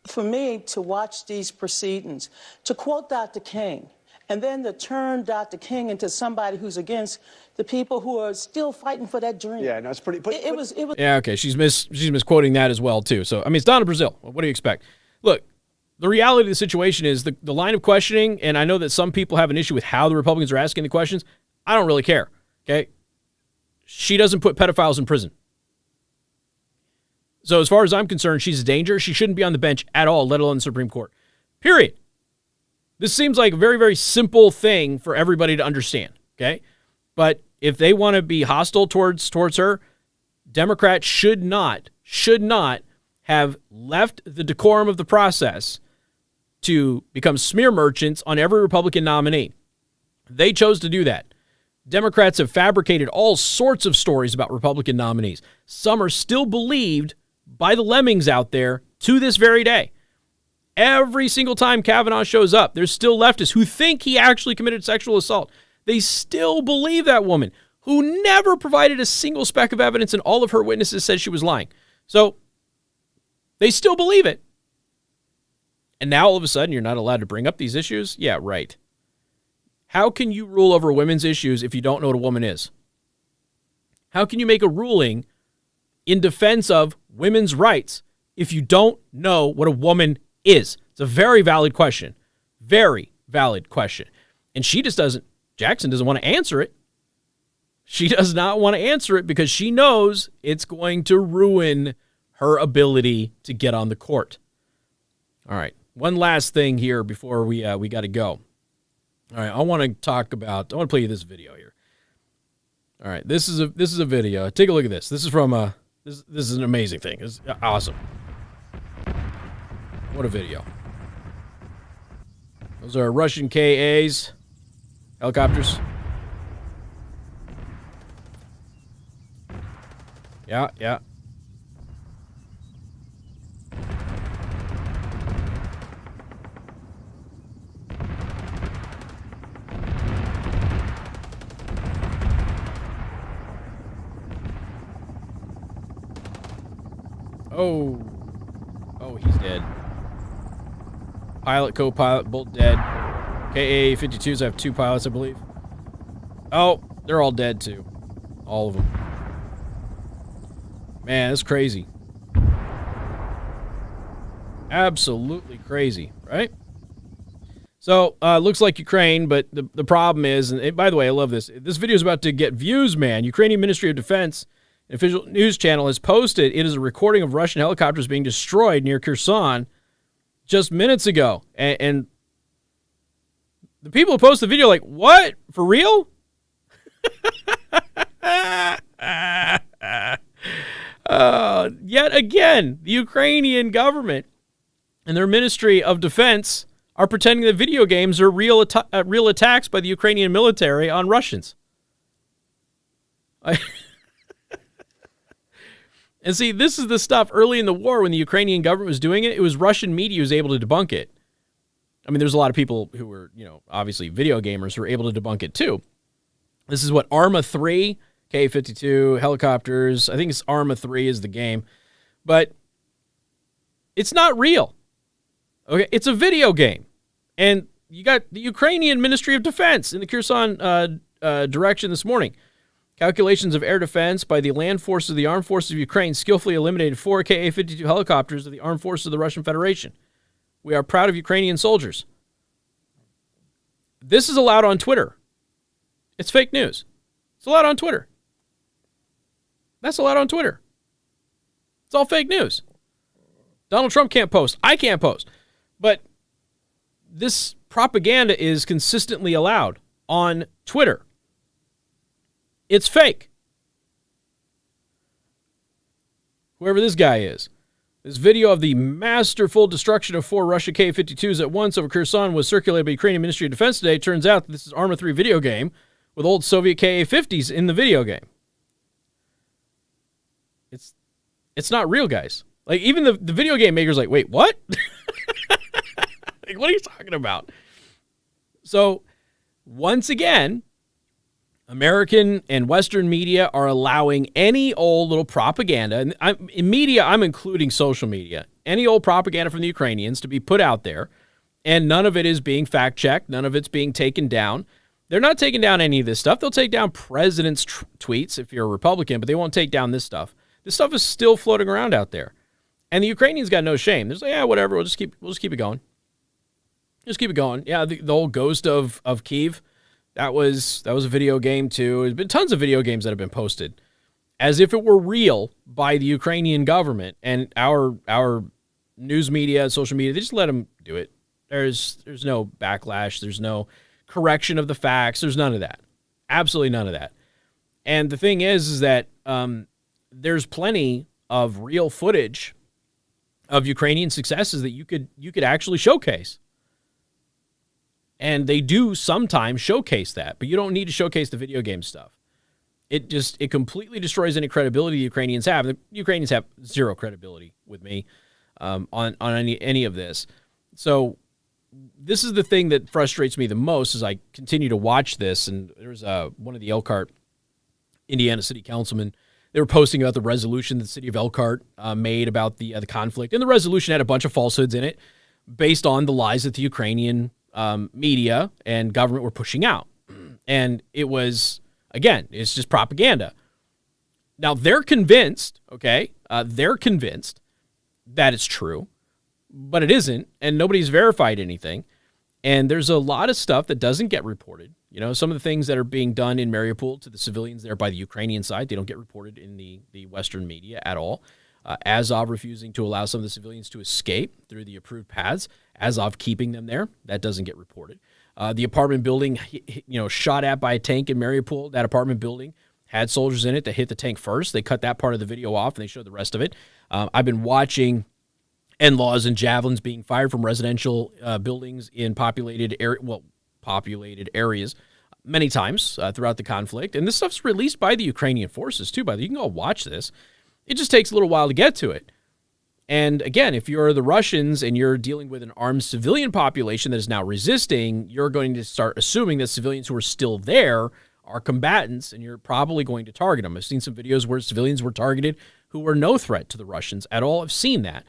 for me to watch these proceedings, to quote Dr. King, and then to turn Dr. King into somebody who's against the people who are still fighting for that dream. Yeah, no, it's pretty. It was. Yeah, okay. She's misquoting that as well too. So I mean, it's Donna Brazil. What do you expect? Look, the reality of the situation is the line of questioning, and I know that some people have an issue with how the Republicans are asking the questions. I don't really care. Okay, she doesn't put pedophiles in prison. So as far as I'm concerned, she's a danger. She shouldn't be on the bench at all, let alone the Supreme Court. Period. This seems like a very, very simple thing for everybody to understand, okay? But if they want to be hostile towards her, Democrats should not have left the decorum of the process to become smear merchants on every Republican nominee. They chose to do that. Democrats have fabricated all sorts of stories about Republican nominees. Some are still believed by the lemmings out there to this very day. Every single time Kavanaugh shows up, there's still leftists who think he actually committed sexual assault. They still believe that woman, who never provided a single speck of evidence, and all of her witnesses said she was lying. So they still believe it. And now all of a sudden you're not allowed to bring up these issues? Yeah, right. How can you rule over women's issues if you don't know what a woman is? How can you make a ruling in defense of women's rights if you don't know what a woman is? It's a very valid question. Very valid question. And Jackson doesn't want to answer it. She does not want to answer it because she knows it's going to ruin her ability to get on the court. All right. One last thing here before we got to go. All right. I want to play you this video here. All right. This is a video. Take a look at this. This is from this is an amazing thing. It's awesome. What a video. Those are Russian KAs, helicopters. Yeah. Oh, he's dead. Pilot, co-pilot, both dead. KA-52s have 2 pilots, I believe. Oh, they're all dead, too. All of them. Man, that's crazy. Absolutely crazy, right? So, looks like Ukraine, but the problem is, and by the way, I love this. This video is about to get views, man. Ukrainian Ministry of Defense, an official news channel, has posted it is a recording of Russian helicopters being destroyed near Kherson just minutes ago. And the people who post the video are like, what? For real? Yet again, the Ukrainian government and their Ministry of Defense are pretending that video games are real attacks by the Ukrainian military on Russians. And see, this is the stuff early in the war when the Ukrainian government was doing it. It was Russian media who was able to debunk it. I mean, there's a lot of people who were, obviously video gamers who were able to debunk it too. This is what Arma 3, K-52, helicopters. I think it's Arma 3 is the game. But it's not real. Okay, it's a video game. And you got the Ukrainian Ministry of Defense in the Kherson direction this morning. Calculations of air defense by the land forces of the armed forces of Ukraine skillfully eliminated 4 Ka-52 helicopters of the armed forces of the Russian Federation. We are proud of Ukrainian soldiers. This is allowed on Twitter. It's fake news. It's allowed on Twitter. That's allowed on Twitter. It's all fake news. Donald Trump can't post. I can't post. But this propaganda is consistently allowed on Twitter. It's fake. Whoever this guy is. This video of the masterful destruction of 4 Russia K-52s at once over Kherson was circulated by Ukrainian Ministry of Defense today. It turns out that this is Arma 3 video game with old Soviet Ka-50s in the video game. It's not real, guys. Like, even the video game maker's like, wait, what? Like, what are you talking about? So, once again, American and Western media are allowing any old little propaganda, and in media, I'm including social media, any old propaganda from the Ukrainians to be put out there, and none of it is being fact-checked, none of it's being taken down. They're not taking down any of this stuff. They'll take down presidents' tweets if you're a Republican, but they won't take down this stuff. This stuff is still floating around out there. And the Ukrainians got no shame. They're like, yeah, whatever, we'll just keep it going. Just keep it going. Yeah, the whole ghost of Kyiv, that was a video game too. There's been tons of video games that have been posted as if it were real by the Ukrainian government, and our news media, social media, they just let them do it. There's no backlash. There's no correction of the facts. There's none of that. Absolutely none of that. And the thing is that there's plenty of real footage of Ukrainian successes that you could actually showcase. And they do sometimes showcase that, but you don't need to showcase the video game stuff. It completely destroys any credibility the Ukrainians have. The Ukrainians have zero credibility with me on any of this. So this is the thing that frustrates me the most as I continue to watch this. And there's one of the Elkhart, Indiana city councilmen. They were posting about the resolution the city of Elkhart made about the conflict. And the resolution had a bunch of falsehoods in it based on the lies that the Ukrainian media and government were pushing out. And it was, again, it's just propaganda. Now, they're convinced, okay? They're convinced that it's true, but it isn't, and nobody's verified anything. And there's a lot of stuff that doesn't get reported. You know, some of the things that are being done in Mariupol to the civilians there by the Ukrainian side, they don't get reported in the Western media at all. Azov refusing to allow some of the civilians to escape through the approved paths. Azov keeping them there, that doesn't get reported. The apartment building, shot at by a tank in Mariupol, that apartment building had soldiers in it that hit the tank first. They cut that part of the video off and they showed the rest of it. I've been watching NLAWs and javelins being fired from residential buildings in populated areas many times throughout the conflict. And this stuff's released by the Ukrainian forces too, by the way. You can all watch this. It just takes a little while to get to it. And again, if you're the Russians and you're dealing with an armed civilian population that is now resisting, you're going to start assuming that civilians who are still there are combatants, and you're probably going to target them. I've seen some videos where civilians were targeted who were no threat to the Russians at all. I've seen that.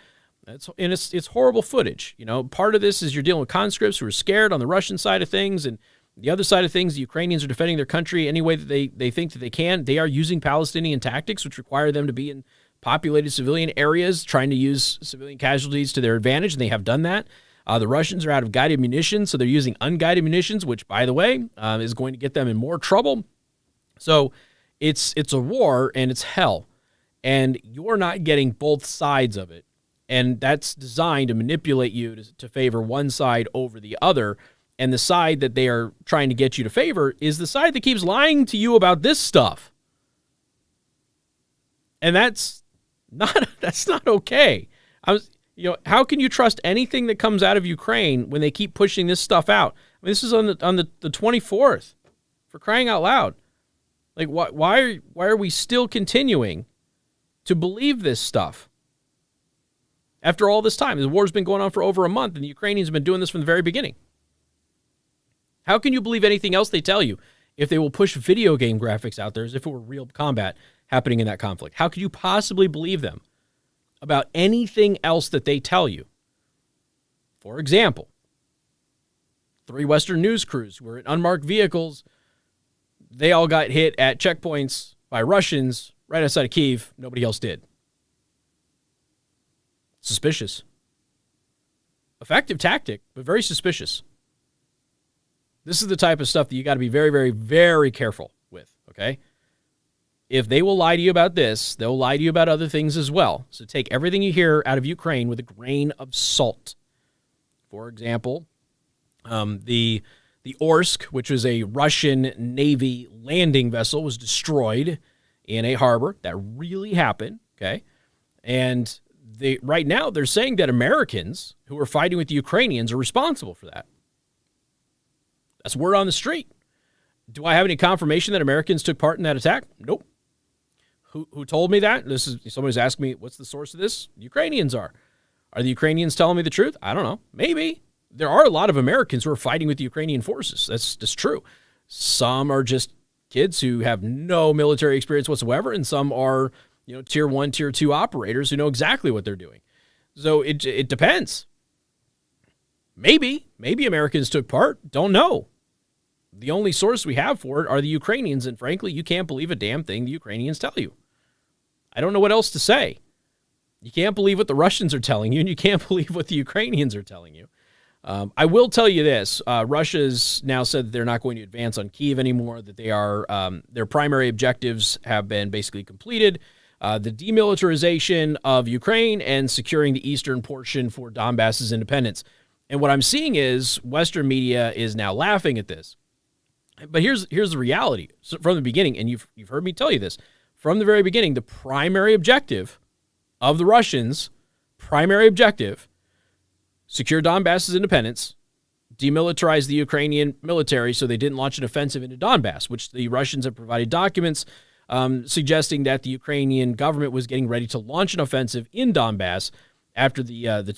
It's horrible footage. You know, part of this is you're dealing with conscripts who are scared on the Russian side of things, and the other side of things, the Ukrainians are defending their country any way that they think that they can. They are using Palestinian tactics, which require them to be in populated civilian areas, trying to use civilian casualties to their advantage, and they have done that. The Russians are out of guided munitions, so they're using unguided munitions, which, by the way, is going to get them in more trouble. So it's a war, and it's hell, and you're not getting both sides of it, and that's designed to manipulate you to favor one side over the other. And the side that they are trying to get you to favor is the side that keeps lying to you about this stuff. And that's not okay. How can you trust anything that comes out of Ukraine when they keep pushing this stuff out? I mean, this is on the 24th, for crying out loud. Like, why are we still continuing to believe this stuff? After all this time, the war's been going on for over a month, and the Ukrainians have been doing this from the very beginning. How can you believe anything else they tell you if they will push video game graphics out there as if it were real combat happening in that conflict? How could you possibly believe them about anything else that they tell you? For example, 3 Western news crews who were in unmarked vehicles, they all got hit at checkpoints by Russians right outside of Kyiv. Nobody else did. Suspicious. Effective tactic, but very suspicious. This is the type of stuff that you got to be very, very, very careful with, okay? If they will lie to you about this, they'll lie to you about other things as well. So take everything you hear out of Ukraine with a grain of salt. For example, the Orsk, which was a Russian Navy landing vessel, was destroyed in a harbor. That really happened, okay? And right now they're saying that Americans who are fighting with the Ukrainians are responsible for that. That's word on the street. Do I have any confirmation that Americans took part in that attack? Nope. Who told me that? Somebody's asking me, what's the source of this? Ukrainians are. Are the Ukrainians telling me the truth? I don't know. Maybe. There are a lot of Americans who are fighting with the Ukrainian forces. That's true. Some are just kids who have no military experience whatsoever, and some are, tier 1, tier 2 operators who know exactly what they're doing. So it depends. Maybe Americans took part. Don't know. The only source we have for it are the Ukrainians, and frankly, you can't believe a damn thing the Ukrainians tell you. I don't know what else to say. You can't believe what the Russians are telling you, and you can't believe what the Ukrainians are telling you. I will tell you this. Russia's now said that they're not going to advance on Kyiv anymore, that they are their primary objectives have been basically completed. The demilitarization of Ukraine and securing the eastern portion for Donbass's independence. And what I'm seeing is Western media is now laughing at this. But here's the reality. So from the beginning, and you've heard me tell you this, from the very beginning, the primary objective of the Russians, secure Donbass's independence, demilitarize the Ukrainian military so they didn't launch an offensive into Donbass, which the Russians have provided documents suggesting that the Ukrainian government was getting ready to launch an offensive in Donbass after the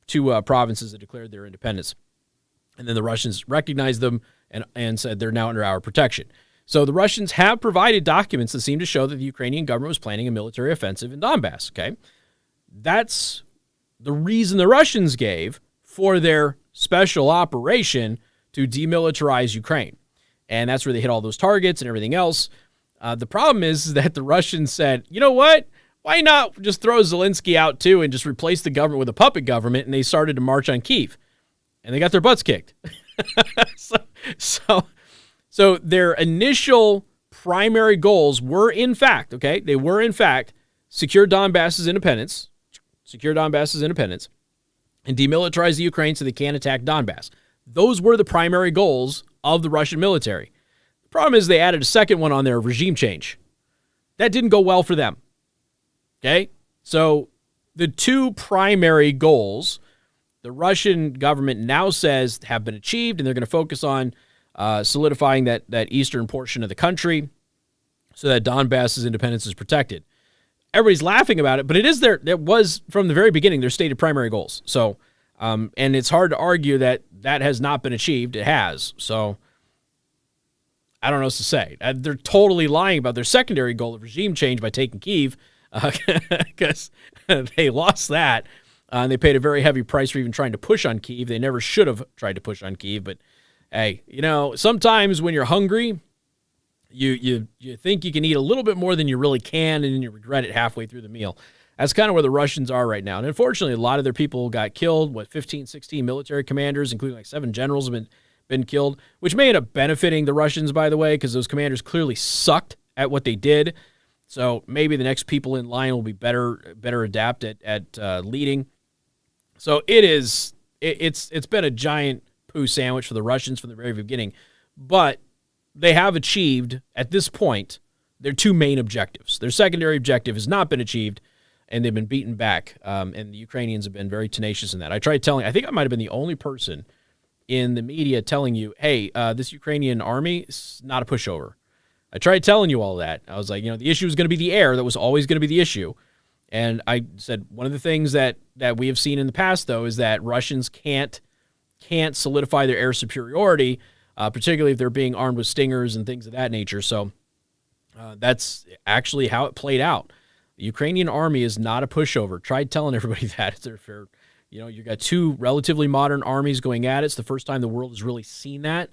two provinces that declared their independence. And then the Russians recognized them and said they're now under our protection. So the Russians have provided documents that seem to show that the Ukrainian government was planning a military offensive in Donbass, okay? That's the reason the Russians gave for their special operation to demilitarize Ukraine. And that's where they hit all those targets and everything else. The problem is that the Russians said, you know what? Why not just throw Zelensky out too and just replace the government with a puppet government? And they started to march on Kyiv. And they got their butts kicked. So their initial primary goals were in fact, secure Donbass's independence, and demilitarize the Ukraine so they can't attack Donbass. Those were the primary goals of the Russian military. The problem is they added a second one on there, regime change. That didn't go well for them. Okay? So the two primary goals the Russian government now says have been achieved, and they're going to focus on solidifying that eastern portion of the country so that Donbass's independence is protected. Everybody's laughing about it, but it was from the very beginning their stated primary goals. So, and it's hard to argue that has not been achieved. It has. So, I don't know what to say. They're totally lying about their secondary goal of regime change by taking Kyiv because they lost that. And they paid a very heavy price for even trying to push on Kyiv. They never should have tried to push on Kyiv. But, hey, sometimes when you're hungry, you think you can eat a little bit more than you really can, and then you regret it halfway through the meal. That's kind of where the Russians are right now. And unfortunately, a lot of their people got killed. 15, 16 military commanders, including 7 generals, have been killed, which may end up benefiting the Russians, by the way, because those commanders clearly sucked at what they did. So maybe the next people in line will be better adept at leading. So it's been a giant poo sandwich for the Russians from the very beginning, but they have achieved at this point their two main objectives. Their secondary objective has not been achieved, and they've been beaten back. And the Ukrainians have been very tenacious in that. I think I might have been the only person in the media telling you, hey, this Ukrainian army is not a pushover. I tried telling you all that. I was like, the issue is going to be the air. That was always going to be the issue. And I said one of the things that we have seen in the past, though, is that Russians can't solidify their air superiority, particularly if they're being armed with stingers and things of that nature. So that's actually how it played out. The Ukrainian army is not a pushover. Tried telling everybody that. You've got two relatively modern armies going at it. It's the first time the world has really seen that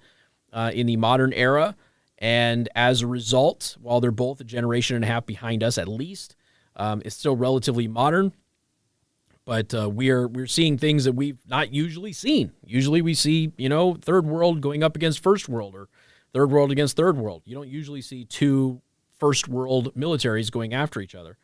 in the modern era. And as a result, while they're both a generation and a half behind us at least, it's still relatively modern, but we're seeing things that we've not usually seen. Usually we see, third world going up against first world, or third world against third world. You don't usually see two first world militaries going after each other,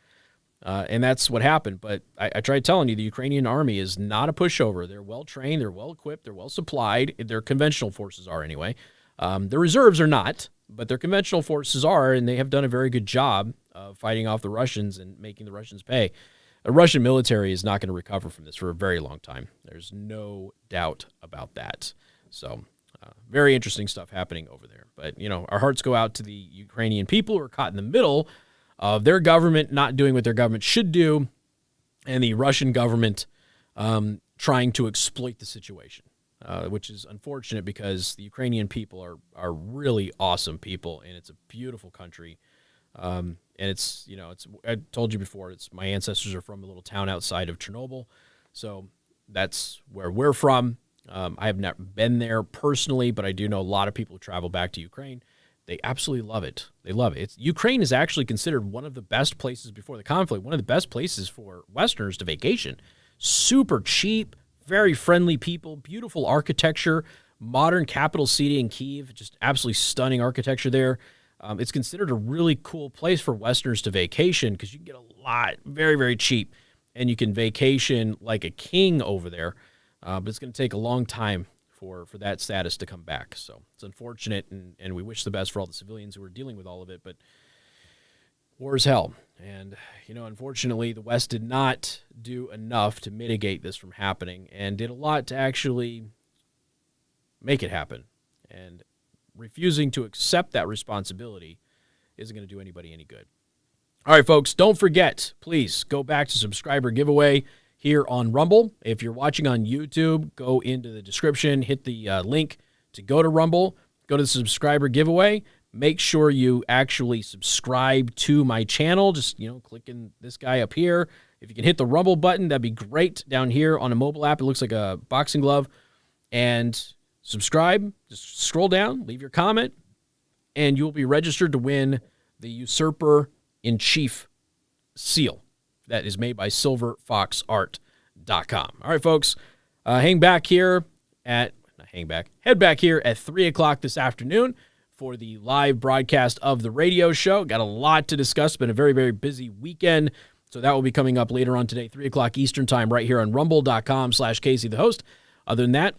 and that's what happened. But I tried telling you, the Ukrainian army is not a pushover. They're well trained, they're well equipped, they're well supplied. Their conventional forces are anyway. The reserves are not, but their conventional forces are, and they have done a very good job of fighting off the Russians and making the Russians pay. the Russian military is not going to recover from this for a very long time. There's no doubt about that. So very interesting stuff happening over there. But, our hearts go out to the Ukrainian people who are caught in the middle of their government not doing what their government should do and the Russian government trying to exploit the situation, which is unfortunate because the Ukrainian people are really awesome people, and it's a beautiful country. And it's, I told you before, my ancestors are from a little town outside of Chernobyl. So that's where we're from. I have not been there personally, but I do know a lot of people who travel back to Ukraine. They absolutely love it. They love it. Ukraine is actually considered one of the best places before the conflict, one of the best places for Westerners to vacation. Super cheap, very friendly people, beautiful architecture, modern capital city in Kyiv, just absolutely stunning architecture there. It's considered a really cool place for Westerners to vacation because you can get a lot, very, very cheap, and you can vacation like a king over there. But it's going to take a long time for that status to come back. So it's unfortunate, and we wish the best for all the civilians who are dealing with all of it, but war is hell. And, unfortunately, the West did not do enough to mitigate this from happening and did a lot to actually make it happen. And refusing to accept that responsibility isn't going to do anybody any good. All right, folks, don't forget, please go back to subscriber giveaway here on Rumble. If you're watching on YouTube, go into the description, hit the link to go to Rumble, go to the subscriber giveaway. Make sure you actually subscribe to my channel. Just, clicking this guy up here. If you can hit the Rumble button, that'd be great. Down here on a mobile app, it looks like a boxing glove. And subscribe. Just scroll down, leave your comment, and you'll be registered to win the Usurper in Chief seal that is made by silverfoxart.com. All right, folks, head back here at 3 o'clock this afternoon for the live broadcast of the radio show. Got a lot to discuss. It's been a very, very busy weekend, so that will be coming up later on today, 3 o'clock Eastern time, right here on rumble.com/Casey the host. Other than that,